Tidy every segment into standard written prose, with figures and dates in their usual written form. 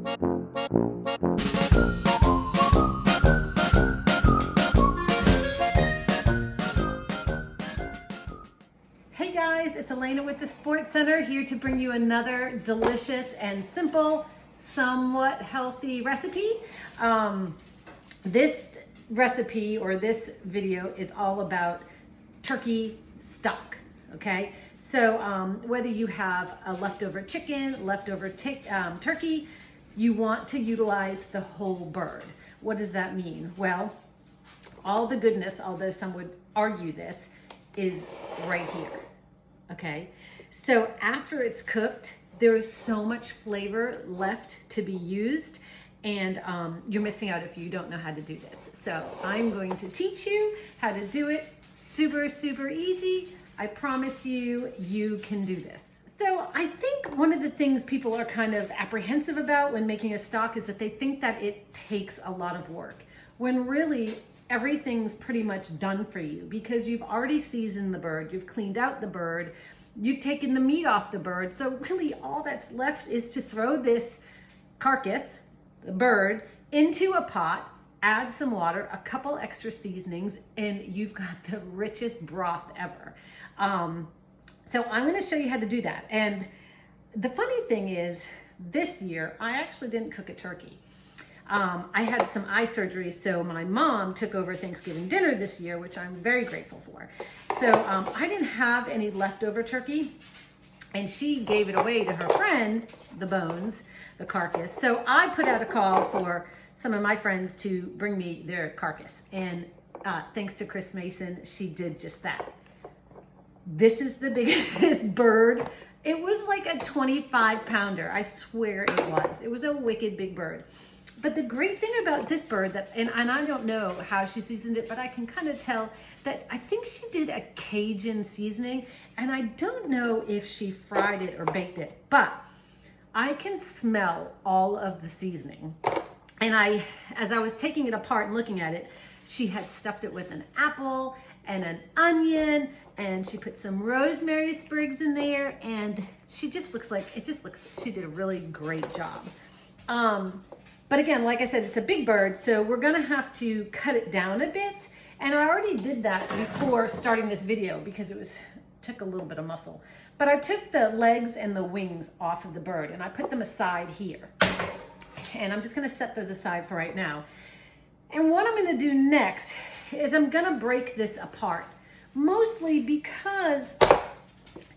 Hey guys, it's Alana with the Sports Center, here to bring you another delicious and simple, somewhat healthy recipe. This recipe or this video is all about turkey stock, okay? So whether you have a leftover chicken, leftover turkey, you want to utilize the whole bird. What does that mean? Well, all the goodness, although some would argue this, is right here, okay? So after it's cooked, there is so much flavor left to be used, and you're missing out if you don't know how to do this. So I'm going to teach you how to do it. Super, super easy. I promise you, you can do this. So I think one of the things people are kind of apprehensive about when making a stock is that they think that it takes a lot of work, when really everything's pretty much done for you, because you've already seasoned the bird, you've cleaned out the bird, you've taken the meat off the bird. So really all that's left is to throw this carcass, the bird, into a pot, add some water, a couple extra seasonings, and you've got the richest broth ever. So I'm going to show you how to do that. And the funny thing is, this year I actually didn't cook a turkey. I had some eye surgery, so my mom took over Thanksgiving dinner this year, which I'm very grateful for. So I didn't have any leftover turkey, and she gave it away to her friend, the bones, the carcass. So I put out a call for some of my friends to bring me their carcass. And thanks to Chris Mason, she did just that. This is the biggest bird. It was like a 25-pounder. I swear it was. It was a wicked big bird. But the great thing about this bird, and I don't know how she seasoned it, but I can kind of tell that I think she did a Cajun seasoning, and I don't know if she fried it or baked it, but I can smell all of the seasoning. And as I was taking it apart and looking at it, she had stuffed it with an apple and an onion, and she put some rosemary sprigs in there, and she just looks like, she did a really great job. But again, like I said, it's a big bird, so we're gonna have to cut it down a bit. And I already did that before starting this video because it took a little bit of muscle. But I took the legs and the wings off of the bird and I put them aside here. And I'm just gonna set those aside for right now. And what I'm gonna do next is I'm gonna break this apart, mostly because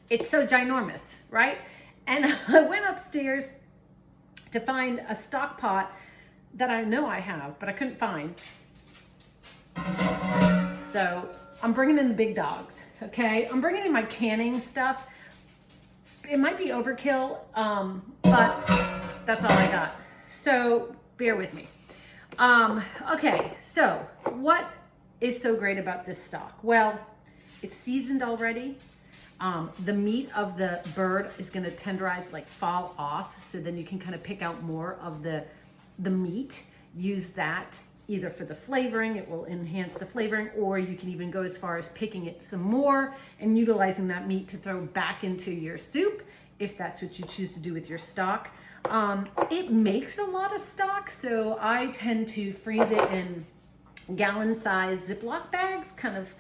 it's so ginormous, right? And I went upstairs to find a stock pot that I know I have, but I couldn't find. So I'm bringing in the big dogs, okay? I'm bringing in my canning stuff. It might be overkill, but that's all I got. So bear with me. Okay, so what is so great about this stock? Well, it's seasoned already. The meat of the bird is gonna tenderize, like fall off, so then you can kind of pick out more of the meat. Use that either for the flavoring, it will enhance the flavoring, or you can even go as far as picking it some more and utilizing that meat to throw back into your soup, if that's what you choose to do with your stock. It makes a lot of stock, so I tend to freeze it in gallon-sized Ziploc bags, kind of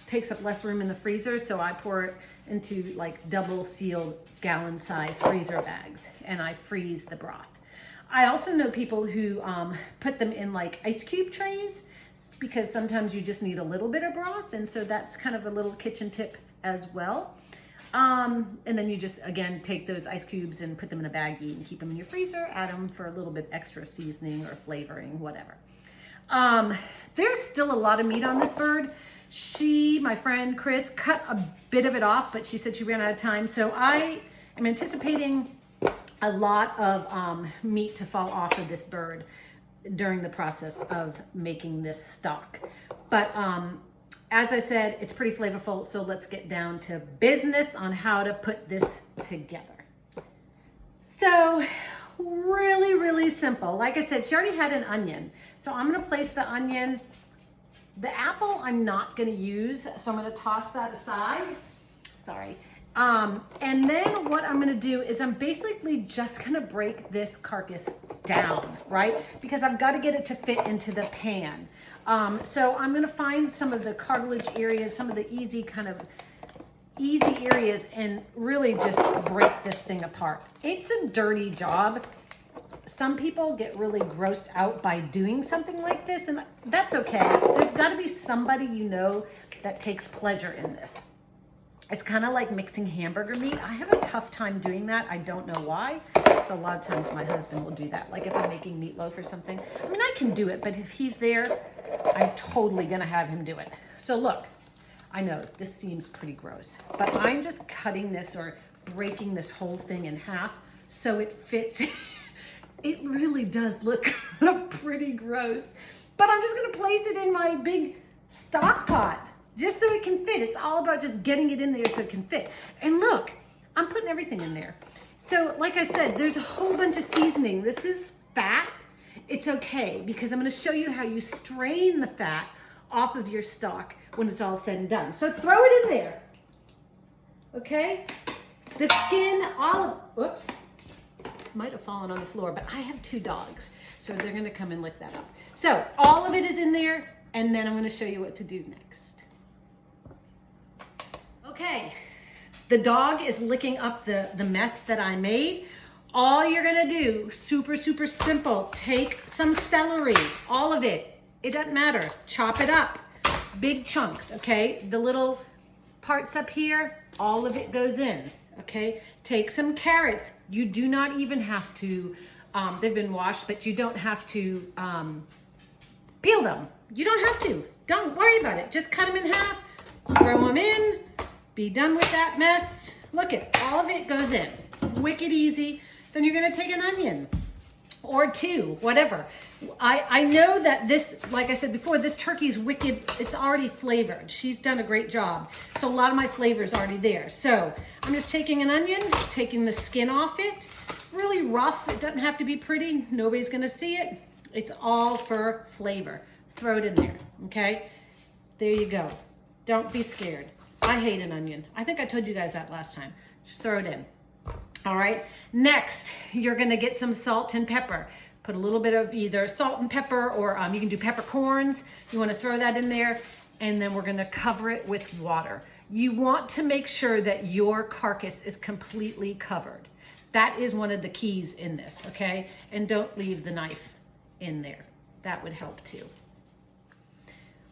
takes up less room in the freezer, so I pour it into like double sealed gallon-sized freezer bags, and I freeze the broth. I also know people who put them in like ice cube trays, because sometimes you just need a little bit of broth, and so that's kind of a little kitchen tip as well. And then you just, again, take those ice cubes and put them in a baggie and keep them in your freezer, add them for a little bit extra seasoning or flavoring, whatever. There's still a lot of meat on this bird. My friend Chris, cut a bit of it off, but she said she ran out of time. So I am anticipating a lot of meat to fall off of this bird during the process of making this stock. But as I said, it's pretty flavorful, so let's get down to business on how to put this together. So really, really simple. Like I said, she already had an onion. So I'm gonna place the onion. The apple I'm not gonna use, so I'm gonna toss that aside. Sorry. And then what I'm gonna do is I'm basically just gonna break this carcass down, right? Because I've got to get it to fit into the pan. So I'm gonna find some of the cartilage areas, some of the easy areas, and really just break this thing apart. It's a dirty job. Some people get really grossed out by doing something like this, and that's okay. There's got to be somebody you know that takes pleasure in this. It's kind of like mixing hamburger meat. I have a tough time doing that. I don't know why. So a lot of times my husband will do that. Like if I'm making meatloaf or something. I mean, I can do it, but if he's there, I'm totally gonna have him do it. So look, I know this seems pretty gross, but I'm just cutting this or breaking this whole thing in half so it fits. It really does look pretty gross, but I'm just gonna place it in my big stock pot just so it can fit. It's all about just getting it in there so it can fit. And look, I'm putting everything in there. So like I said, there's a whole bunch of seasoning. This is fat. It's okay because I'm gonna show you how you strain the fat off of your stock when it's all said and done. So throw it in there, okay? The skin, whoops. Might have fallen on the floor, but I have 2 dogs, so they're gonna come and lick that up. So all of it is in there, and then I'm gonna show you what to do next. Okay, the dog is licking up the mess that I made. All you're gonna do, super, super simple, take some celery, all of it. It doesn't matter, chop it up, big chunks, okay? The little parts up here, all of it goes in, okay? Take some carrots. You do not even have to, they've been washed, but you don't have to peel them. You don't have to. Don't worry about it. Just cut them in half, throw them in, be done with that mess. Look at all of it goes in. Wicked easy. Then you're gonna take an onion or 2, whatever. I know that this, like I said before, this turkey's wicked. It's already flavored. She's done a great job. So a lot of my flavor is already there. So I'm just taking an onion, taking the skin off it. Really rough. It doesn't have to be pretty. Nobody's gonna see it. It's all for flavor. Throw it in there, okay? There you go. Don't be scared. I hate an onion. I think I told you guys that last time. Just throw it in. All right, next, you're gonna get some salt and pepper. Put a little bit of either salt and pepper, or you can do peppercorns. You wanna throw that in there, and then we're gonna cover it with water. You want to make sure that your carcass is completely covered. That is one of the keys in this, okay? And don't leave the knife in there. That would help too.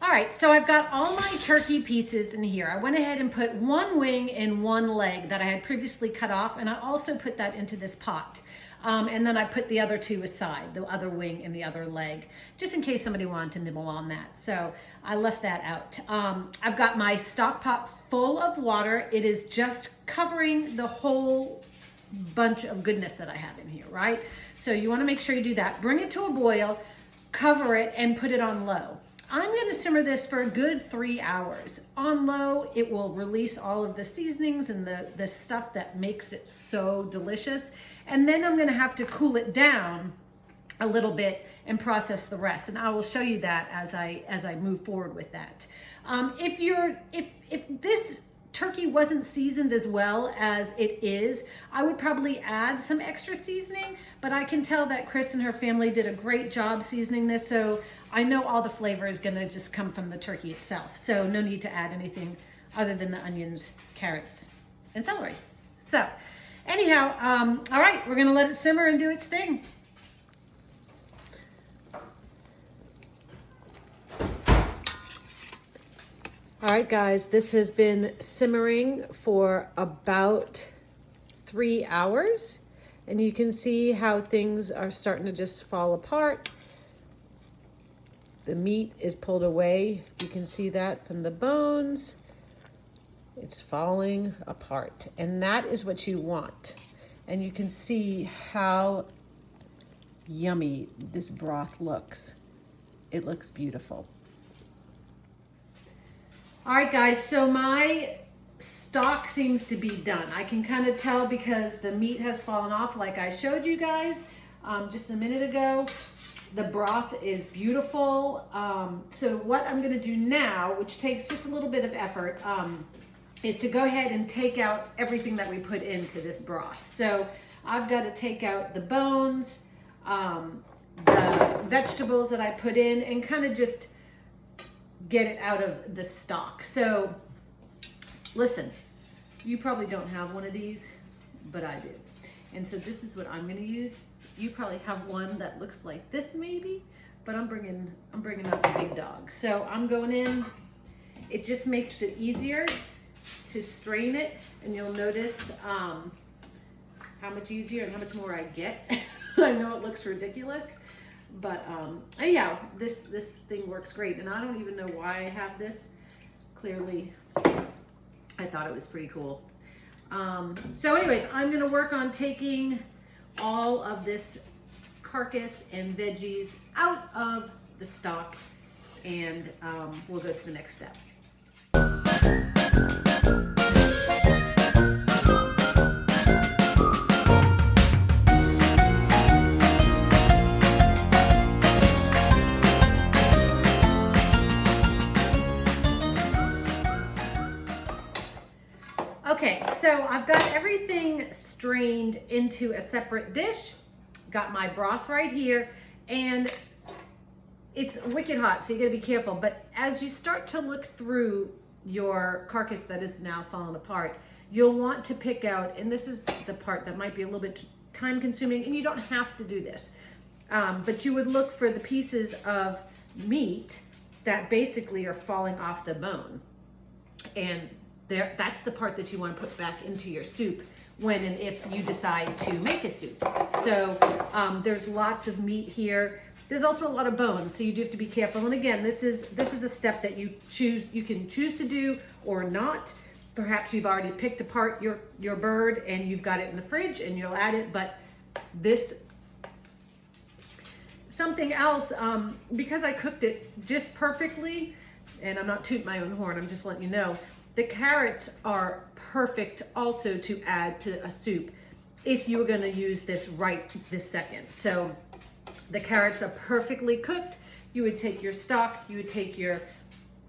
All right, so I've got all my turkey pieces in here. I went ahead and put 1 wing and 1 leg that I had previously cut off, and I also put that into this pot. And then I put the other 2 aside, the other wing and the other leg, just in case somebody wanted to nibble on that. So I left that out. I've got my stock pot full of water. It is just covering the whole bunch of goodness that I have in here, right? So you wanna make sure you do that. Bring it to a boil, cover it, and put it on low. I'm gonna simmer this for a good 3 hours. On low, it will release all of the seasonings and the stuff that makes it so delicious. And then I'm gonna have to cool it down a little bit and process the rest. And I will show you that as I move forward with that. If this turkey wasn't seasoned as well as it is, I would probably add some extra seasoning, but I can tell that Chris and her family did a great job seasoning this, so I know all the flavor is gonna just come from the turkey itself. So no need to add anything other than the onions, carrots, and celery. So anyhow, all right, we're gonna let it simmer and do its thing. All right, guys, this has been simmering for about 3 hours, and you can see how things are starting to just fall apart. The meat is pulled away. You can see that from the bones. It's falling apart, and that is what you want. And you can see how yummy this broth looks. It looks beautiful. All right, guys, so my stock seems to be done. I can kind of tell because the meat has fallen off like I showed you guys just a minute ago. The broth is beautiful. So what I'm gonna do now, which takes just a little bit of effort, is to go ahead and take out everything that we put into this broth. So I've got to take out the bones. the vegetables that I put in and kind of just get it out of the stock. So listen, you probably don't have one of these, but I do. And so this is what I'm gonna use. You probably have one that looks like this maybe, but I'm bringing out the big dog. So I'm going in, it just makes it easier to strain it, and you'll notice how much easier and how much more I get. I know it looks ridiculous, but yeah, this thing works great, and I don't even know why I have this. Clearly, I thought it was pretty cool. So anyways, I'm gonna work on taking all of this carcass and veggies out of the stock, and we'll go to the next step. Okay, so I've got everything strained into a separate dish. Got my broth right here, and it's wicked hot, so you gotta be careful. But as you start to look through your carcass that is now fallen apart, you'll want to pick out, and this is the part that might be a little bit time consuming, and you don't have to do this, but you would look for the pieces of meat that basically are falling off the bone. And that's the part that you want to put back into your soup when and if you decide to make a soup. So there's lots of meat here. There's also a lot of bones, so you do have to be careful. And again, this is a step that you can choose to do or not. Perhaps you've already picked apart your bird and you've got it in the fridge and you'll add it. But something else, because I cooked it just perfectly, and I'm not tooting my own horn, I'm just letting you know, the carrots are perfect also to add to a soup if you were gonna use this right this second. So the carrots are perfectly cooked. You would take your stock, you would take your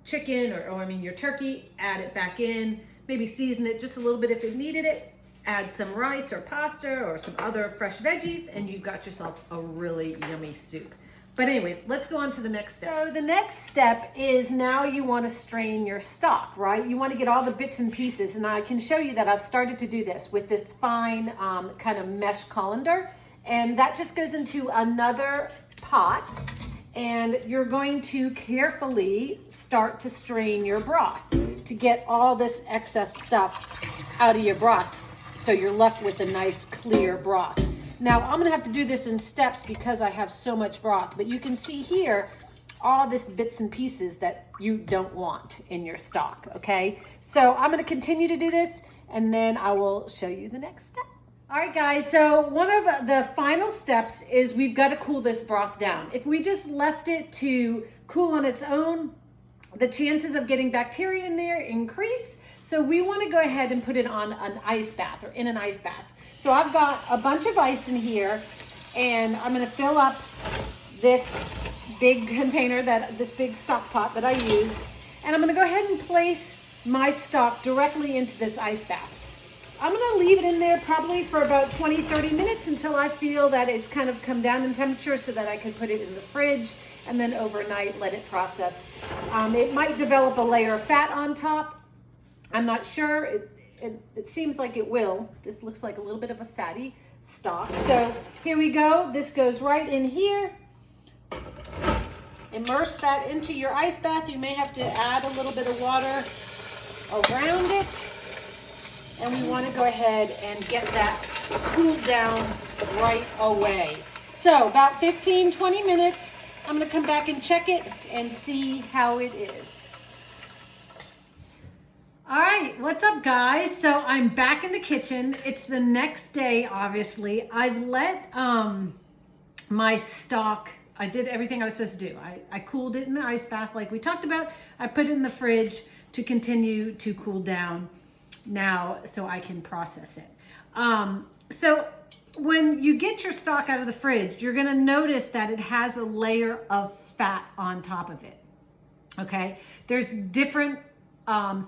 chicken or your turkey, add it back in, maybe season it just a little bit if it needed it, add some rice or pasta or some other fresh veggies, and you've got yourself a really yummy soup. But anyways, let's go on to the next step. So the next step is now you want to strain your stock, right? You want to get all the bits and pieces. And I can show you that I've started to do this with this fine kind of mesh colander. And that just goes into another pot. And you're going to carefully start to strain your broth to get all this excess stuff out of your broth, so you're left with a nice clear broth. Now, I'm gonna have to do this in steps because I have so much broth, but you can see here all this bits and pieces that you don't want in your stock, okay? So I'm gonna continue to do this, and then I will show you the next step. All right, guys, so one of the final steps is we've gotta cool this broth down. If we just left it to cool on its own, the chances of getting bacteria in there increase. So we wanna go ahead and put it on an ice bath or in an ice bath. So I've got a bunch of ice in here, and I'm gonna fill up this big container, this big stock pot that I used, and I'm gonna go ahead and place my stock directly into this ice bath. I'm gonna leave it in there probably for about 20, 30 minutes until I feel that it's kind of come down in temperature so that I can put it in the fridge and then overnight let it process. It might develop a layer of fat on top. I'm not sure. It seems like it will. This looks like a little bit of a fatty stock. So here we go. This goes right in here. Immerse that into your ice bath. You may have to add a little bit of water around it. And we want to go ahead and get that cooled down right away. So about 15, 20 minutes, I'm going to come back and check it and see how it is. All right, what's up, guys? So I'm back in the kitchen. It's the next day, obviously. I've let my stock, I did everything I was supposed to do. I cooled it in the ice bath like we talked about. I put it in the fridge to continue to cool down now so I can process it. So when you get your stock out of the fridge, you're gonna notice that it has a layer of fat on top of it, okay? There's different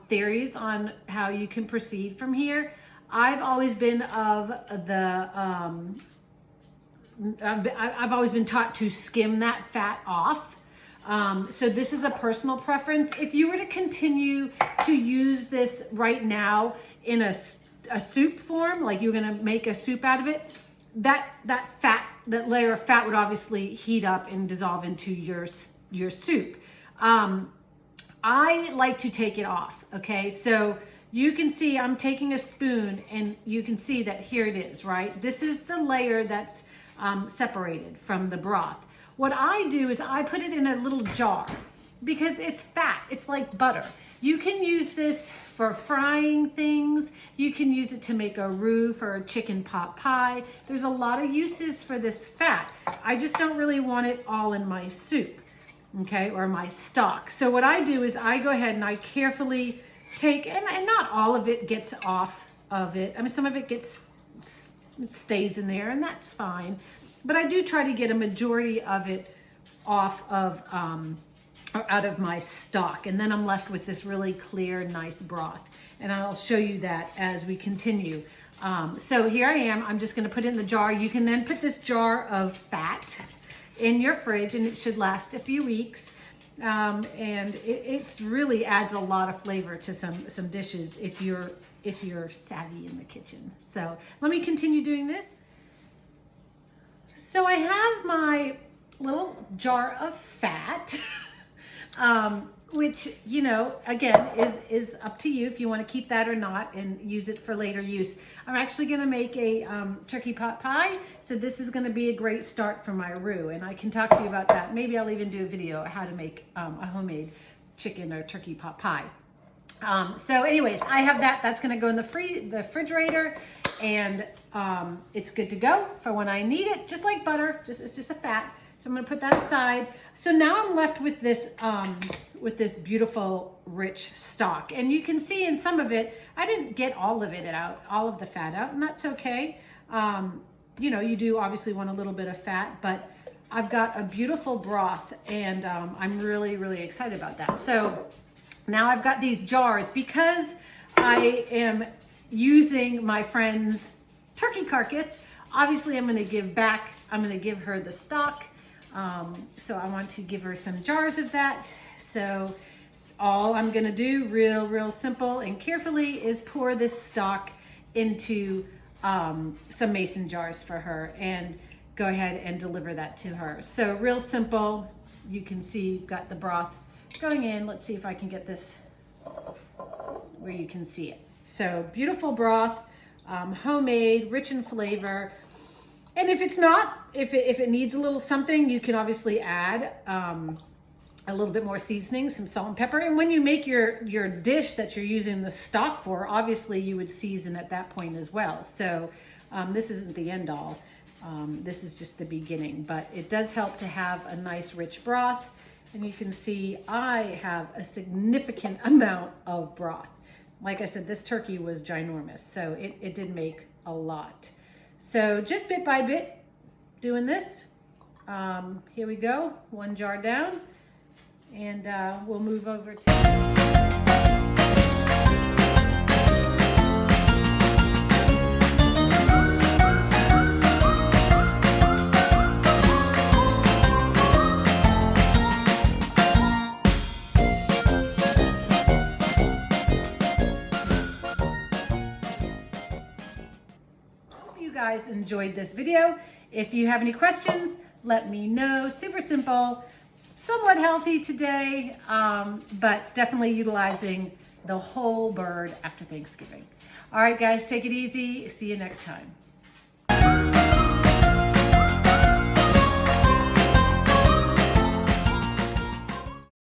theories on how you can proceed from here. I've always been of the I've always been taught to skim that fat off. So this is a personal preference. If you were to continue to use this right now in a soup form, like you're gonna make a soup out of it, that layer of fat would obviously heat up and dissolve into your soup. I like to take it off, okay? So you can see I'm taking a spoon and you can see that here it is, right? This is the layer that's separated from the broth. What I do is I put it in a little jar because it's fat, it's like butter. You can use this for frying things. You can use it to make a roux for a chicken pot pie. There's a lot of uses for this fat. I just don't really want it all in my soup, okay, or my stock. So what I do is I go ahead and I carefully take, and not all of it gets off of it. I mean, some of it stays in there and that's fine. But I do try to get a majority of it off of, or out of my stock. And then I'm left with this really clear, nice broth. And I'll show you that as we continue. So here I am, I'm just gonna put it in the jar. You can then put this jar of fat in your fridge and it should last a few weeks. And it really adds a lot of flavor to some dishes if you're savvy in the kitchen. So let me continue doing this. So I have my little jar of fat, which, you know, again, is up to you if you want to keep that or not and use it for later use. I'm actually going to make a turkey pot pie. So this is going to be a great start for my roux. And I can talk to you about that. Maybe I'll even do a video on how to make a homemade chicken or turkey pot pie. So anyways, I have that. That's going to go in the refrigerator, and it's good to go for when I need it. Just like butter, it's just a fat. So I'm going to put that aside. So now I'm left with this beautiful, rich stock, and you can see in some of it, I didn't get all of it out, all of the fat out, and that's okay. You know, you do obviously want a little bit of fat, but I've got a beautiful broth, and I'm really, really excited about that. So now I've got these jars because I am using my friend's turkey carcass. Obviously, I'm going to give back. I'm going to give her the stock. So I want to give her some jars of that. So all I'm going to do real simple and carefully is pour this stock into some mason jars for her and go ahead and deliver that to her. So real simple. You can see you've got the broth going in. Let's see if I can get this where you can see it. So beautiful broth, homemade, rich in flavor. And if it's not, if it needs a little something, you can obviously add a little bit more seasoning, some salt and pepper. And when you make your dish that you're using the stock for, obviously you would season at that point as well. So this isn't the end all. This is just the beginning, but it does help to have a nice rich broth. And you can see I have a significant amount of broth. Like I said, this turkey was ginormous, so it did make a lot. So just bit by bit doing this. Here we go, one jar down, and we'll move over to... Guys enjoyed this video. If you have any questions, let me know. Super simple, somewhat healthy today, but definitely utilizing the whole bird after Thanksgiving. All right, guys, take it easy. See you next time.